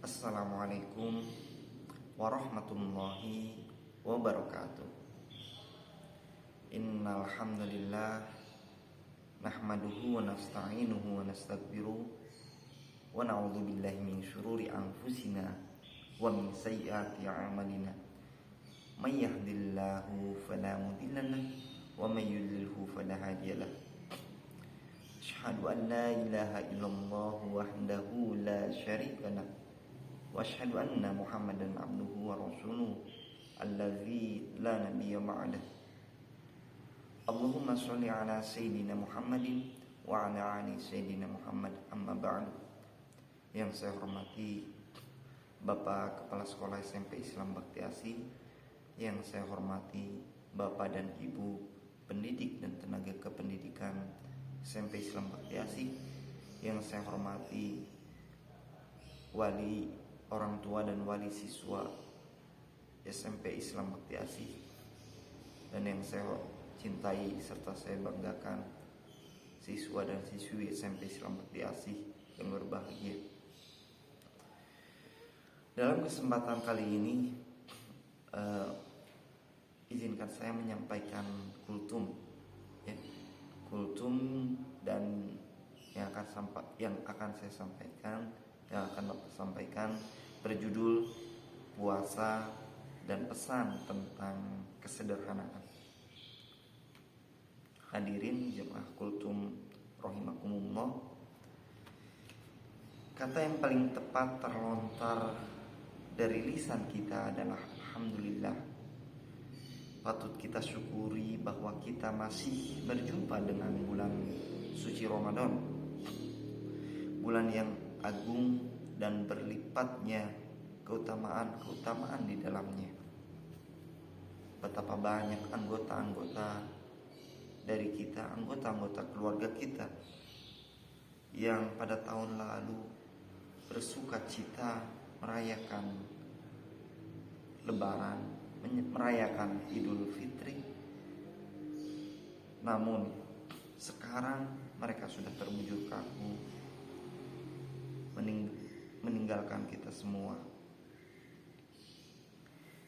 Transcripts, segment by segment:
Assalamualaikum warahmatullahi wabarakatuh. Innal hamdalillah nahmaduhu wa nasta'inuhu wa nastaghfiruh wa na'udzu billahi min syururi anfusina wa min sayyiati a'malina. May yahdihillahu fala mudilla lahu wa may yudlilhu fala hadiya lahu. Asyhadu an la ilaha illallah wahdahu la syarika lahu wa asyhadu anna Muhammadan abduhu wa rasuluhu allazi la nabiyya ba'dah. Allahumma sholli ala sayyidina Muhammadin wa ala ali sayyidina Muhammad, amma ba'du. Yang saya hormati Bapak Kepala Sekolah SMP Islam Bakti Asih, yang saya hormati Bapak dan Ibu pendidik dan tenaga kependidikan SMP Islam Bakti Asih, yang saya hormati wali orang tua dan wali siswa SMP Islam Bakti Asih, dan yang saya cintai serta saya banggakan siswa dan siswi SMP Islam Bakti Asih yang berbahagia. Dalam kesempatan kali ini izinkan saya menyampaikan kultum, ya. Kultum dan yang akan saya sampaikan berjudul puasa dan pesan tentang kesederhanaan. Hadirin jemaah kultum rahimakumullah, kata yang paling tepat terlontar dari lisan kita adalah alhamdulillah. Patut kita syukuri bahwa kita masih berjumpa dengan bulan suci Ramadan, bulan yang agung dan berlipatnya keutamaan di dalamnya. Betapa banyak anggota-anggota dari kita, anggota-anggota keluarga kita yang pada tahun lalu bersuka cita merayakan Lebaran, merayakan Idul Fitri. Namun sekarang mereka sudah terbujur kaku, meninggalkan kita semua.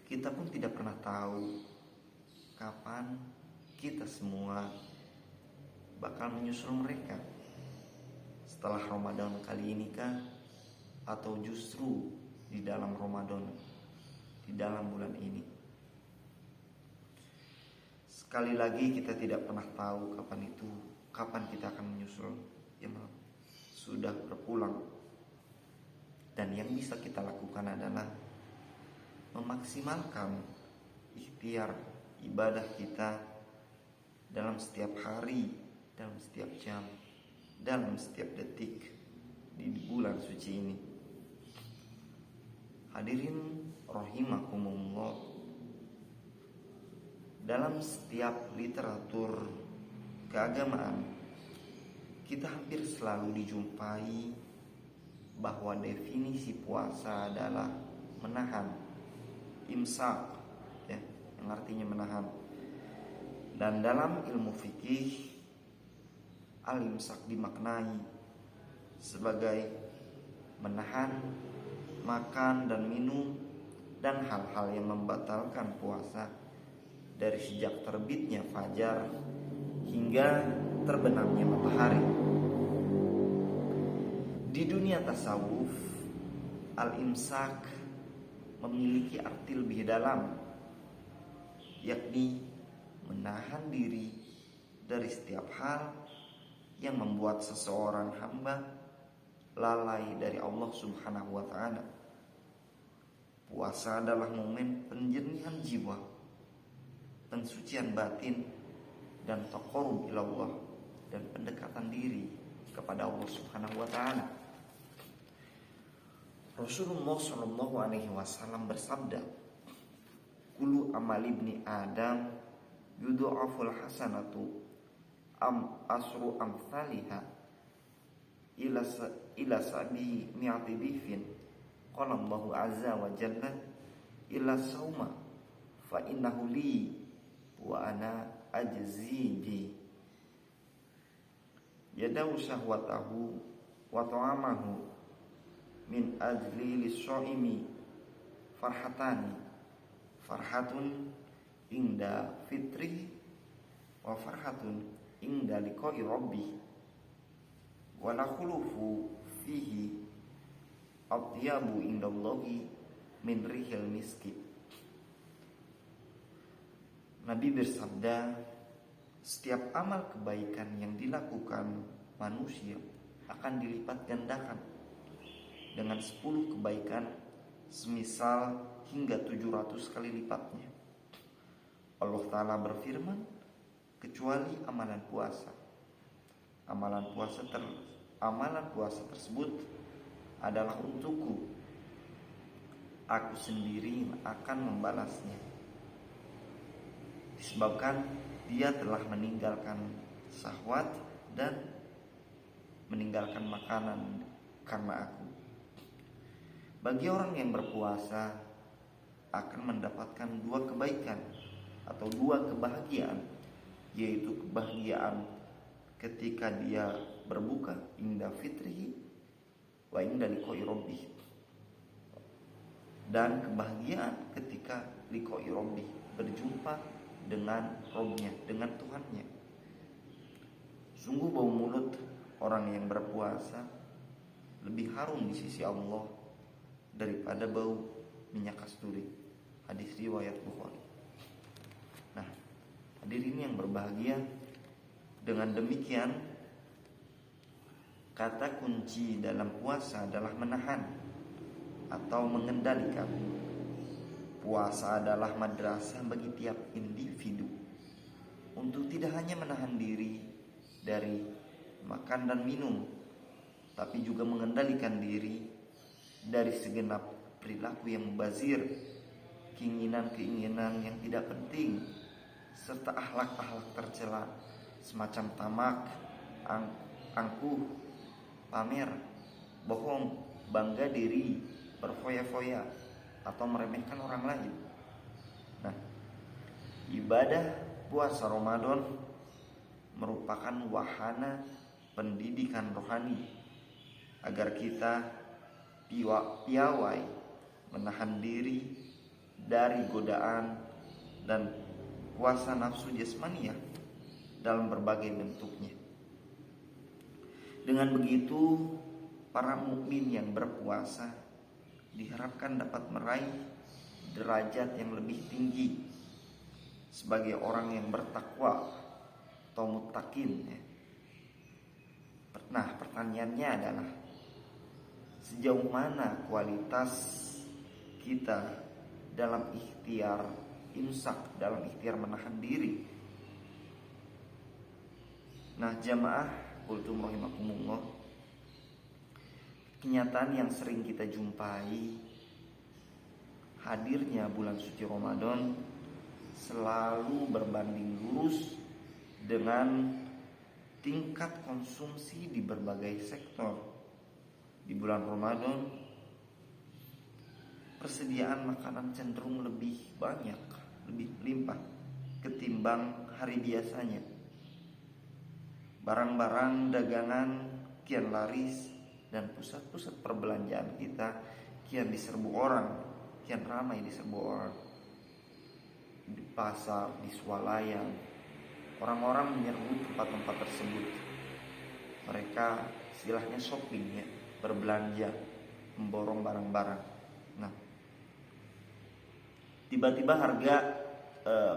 Kita pun tidak pernah tahu kapan kita semua bakal menyusul mereka. Setelah Ramadan kali ini kah, atau justru di dalam Ramadan, di dalam bulan ini. Sekali lagi kita tidak pernah tahu kapan kita akan menyusul yang sudah berpulang. Dan yang bisa kita lakukan adalah memaksimalkan ikhtiar ibadah kita dalam setiap hari, dalam setiap jam, dalam setiap detik di bulan suci ini. Hadirin rahimakumullah, dalam setiap literatur keagamaan kita hampir selalu dijumpai bahwa definisi puasa adalah menahan, imsak, ya, yang artinya menahan. Dan dalam ilmu fikih, al-imsak dimaknai sebagai menahan makan dan minum dan hal-hal yang membatalkan puasa dari sejak terbitnya fajar hingga terbenamnya matahari. Di dunia tasawuf, al-imsak memiliki arti lebih dalam, yakni menahan diri dari setiap hal yang membuat seseorang hamba lalai dari Allah Subhanahu wa ta'ala. Puasa adalah momen penjernihan jiwa, pensucian batin, dan taqarrub ilallah, dan pendekatan diri kepada Allah Subhanahu wa ta'ala. Rasulullah Shallallahu Alaihi Wasallam bersabda, "Kullu amal ibni Adam yudha'aful hasanatu asru amthaliha ila sabi mi'ati dhifin. Qala Allahu azza wa jalla illa sauma fa innahu li wa ana ajzihi." Yadau syahwatahu wa ta'amahu min ajli lis-shaimi farhatani, farhatun inda fitri wa farhatun inda liqa'i rabbih wa la khulufu fihi atyabu indallahi min rihil miski. Nabi bersabda, setiap amal kebaikan yang dilakukan manusia akan dilipat gandakan dengan 10 kebaikan semisal hingga 700 kali lipatnya. Allah Ta'ala berfirman, kecuali amalan puasa. Amalan puasa tersebut adalah untukku. Aku sendiri akan membalasnya. Disebabkan dia telah meninggalkan syahwat dan meninggalkan makanan karena aku. Bagi orang yang berpuasa akan mendapatkan 2 kebaikan atau 2 kebahagiaan, yaitu kebahagiaan ketika dia berbuka inda fitrihi wa inda liqa'i rabbih, dan kebahagiaan ketika liqa'i rabbih, berjumpa dengan Rabbnya, dengan Tuhannya. Sungguh bau mulut orang yang berpuasa lebih harum di sisi Allah daripada bau minyak kasturi. Hadis riwayat Bukhari. Nah, hadirin yang berbahagia, dengan demikian kata kunci dalam puasa adalah menahan atau mengendalikan. Puasa adalah madrasah bagi tiap individu untuk tidak hanya menahan diri dari makan dan minum, tapi juga mengendalikan diri dari segenap perilaku yang mubazir, keinginan-keinginan yang tidak penting, serta akhlak-akhlak tercela semacam tamak, angkuh, pamer, bohong, bangga diri, berfoya-foya, atau meremehkan orang lain. Nah, ibadah puasa Ramadan merupakan wahana pendidikan rohani agar kita piawai menahan diri dari godaan dan kuasa nafsu jasmania dalam berbagai bentuknya. Dengan begitu, para mukmin yang berpuasa diharapkan dapat meraih derajat yang lebih tinggi sebagai orang yang bertakwa atau muttaqin. Nah, pertanyaannya adalah sejauh mana kualitas kita dalam ikhtiar imsak, dalam ikhtiar menahan diri. Nah, jamaah qultum rahimakumullah, kenyataan yang sering kita jumpai, hadirnya bulan suci Ramadan selalu berbanding lurus dengan tingkat konsumsi di berbagai sektor. Di bulan Ramadan, persediaan makanan cenderung lebih banyak, lebih limpah ketimbang hari biasanya. Barang-barang dagangan kian laris dan pusat-pusat perbelanjaan kita kian diserbu orang, kian ramai diserbu orang. Di pasar, di swalayan, orang-orang menyerbu tempat-tempat tersebut. Mereka istilahnya shopping, ya, berbelanja, memborong barang-barang. Nah, tiba-tiba harga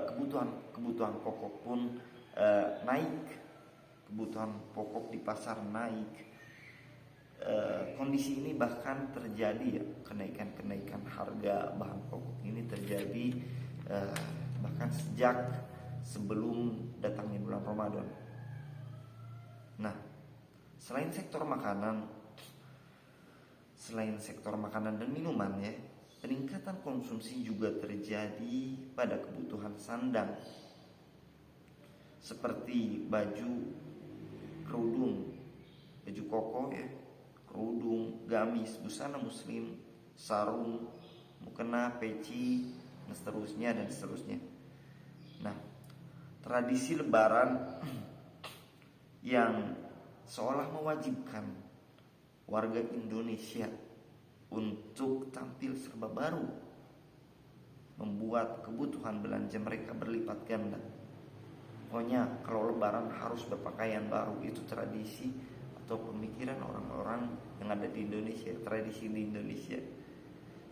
kebutuhan pokok pun naik. Kebutuhan pokok di pasar naik. Kondisi ini bahkan terjadi, ya, kenaikan harga bahan pokok ini terjadi bahkan sejak sebelum datangnya bulan Ramadan. Nah, selain sektor makanan dan minuman, ya, peningkatan konsumsi juga terjadi pada kebutuhan sandang seperti baju, kerudung, baju koko, ya, kerudung, gamis, busana muslim, sarung, mukena, peci, dan seterusnya. Nah, tradisi lebaran yang seolah mewajibkan warga Indonesia untuk tampil serba baru, membuat kebutuhan belanja mereka berlipat ganda. Pokoknya kalau lebaran harus berpakaian baru, itu tradisi atau pemikiran orang-orang yang ada di Indonesia, tradisi di Indonesia.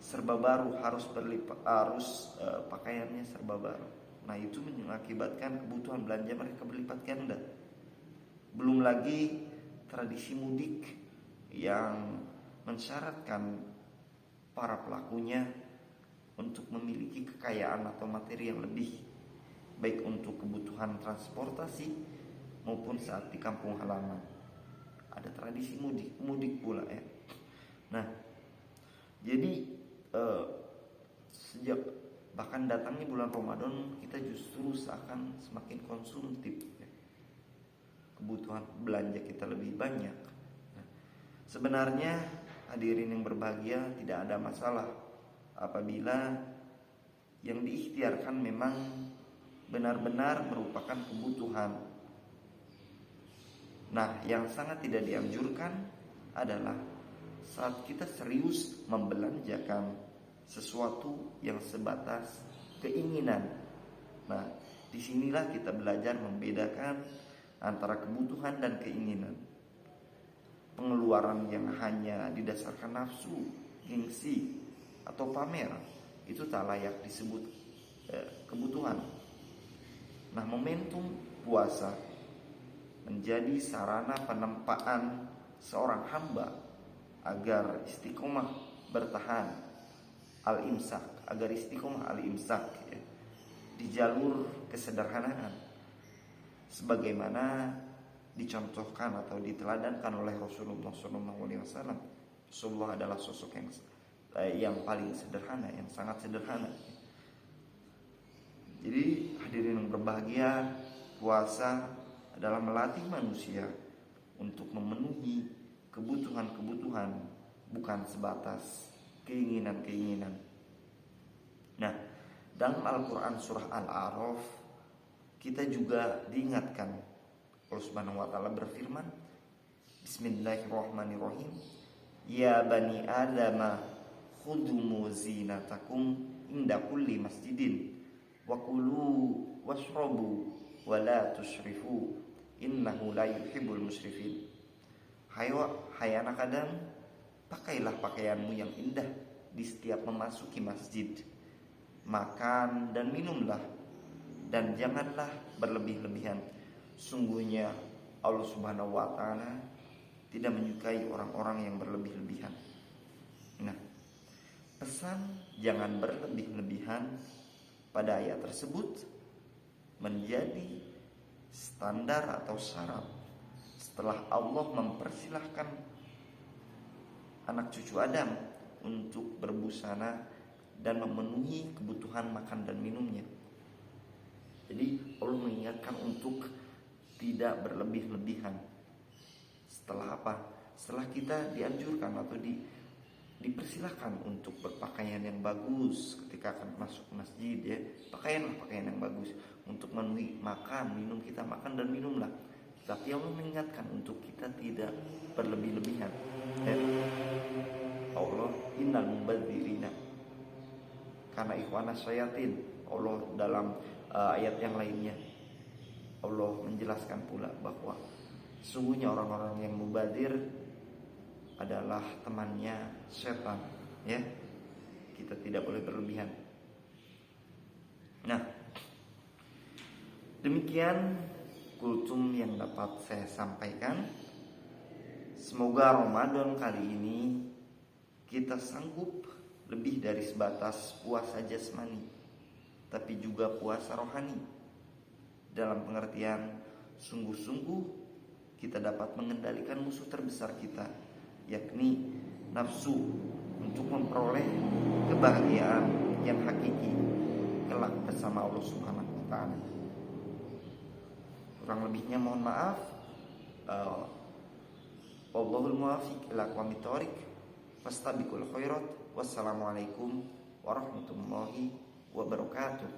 Serba baru harus pakaiannya serba baru. Nah, itu mengakibatkan kebutuhan belanja mereka berlipat ganda. Belum lagi tradisi mudik yang mensyaratkan para pelakunya untuk memiliki kekayaan atau materi yang lebih, baik untuk kebutuhan transportasi maupun saat di kampung halaman. Ada tradisi mudik pula ya. Nah, jadi sejak bahkan datangnya bulan Ramadan, kita justru seakan semakin konsumtif ya. Kebutuhan belanja kita lebih banyak. Nah, sebenarnya hadirin yang berbahagia, tidak ada masalah apabila yang diikhtiarkan memang benar-benar merupakan kebutuhan. Nah, yang sangat tidak dianjurkan adalah saat kita serius membelanjakan sesuatu yang sebatas keinginan. Nah, disinilah kita belajar membedakan antara kebutuhan dan keinginan. Pengeluaran yang hanya didasarkan nafsu, gengsi, atau pamer itu tak layak disebut kebutuhan. Nah, momentum puasa menjadi sarana penempaan seorang hamba agar istiqomah bertahan agar istiqomah al-imsak ya, di jalur kesederhanaan, sebagaimana dicontohkan atau diteladankan oleh Rasulullah SAW. Rasulullah adalah sosok yang paling sederhana, yang sangat sederhana. Jadi hadirin yang berbahagia, puasa adalah melatih manusia untuk memenuhi kebutuhan-kebutuhan, bukan sebatas keinginan-keinginan. Nah, dalam Al-Quran surah Al-A'raf kita juga diingatkan, Allah Subhanahu wa taala berfirman, Bismillahirrahmanirrahim, Ya bani Adama khudumu zinatakum inda kulli masjidin wa kulu washrabu wa la tusrifu innahu la yuhibbul musrifin. Hai anak Adam, pakailah pakaianmu yang indah di setiap memasuki masjid. Makan dan minumlah, dan janganlah berlebih-lebihan. Sungguhnya Allah Subhanahu wa taala tidak menyukai orang-orang yang berlebih-lebihan. Nah, pesan jangan berlebih-lebihan pada ayat tersebut menjadi standar atau syarat setelah Allah mempersilahkan anak cucu Adam untuk berbusana dan memenuhi kebutuhan makan dan minumnya. Jadi Allah mengingatkan untuk tidak berlebih-lebihan. Setelah apa? Setelah kita dianjurkan atau dipersilahkan untuk berpakaian yang bagus ketika akan masuk masjid ya. Pakaianlah pakaian yang bagus untuk memenuhi makan, minum, kita makan dan minumlah. Tapi Allah mengingatkan untuk kita tidak berlebih-lebihan. Allah innal mubadzirina karena ikhwanas syayatin. Allah dalam ayat yang lainnya Allah menjelaskan pula bahwa sungguhnya orang-orang yang mubadzir adalah temannya setan ya. Kita tidak boleh berlebihan. Nah, demikian kultum yang dapat saya sampaikan. Semoga Ramadan kali ini kita sanggup lebih dari sebatas puasa jasmani, tapi juga puasa rohani. Dalam pengertian sungguh-sungguh kita dapat mengendalikan musuh terbesar kita, yakni nafsu, untuk memperoleh kebahagiaan yang hakiki kelak bersama Allah Subhanahu wa taala. Kurang lebihnya mohon maaf. Wallahul muwaffiq ila aqwamit thoriq. Fastabiqul khairat. Wassalamualaikum warahmatullahi wabarakatuh.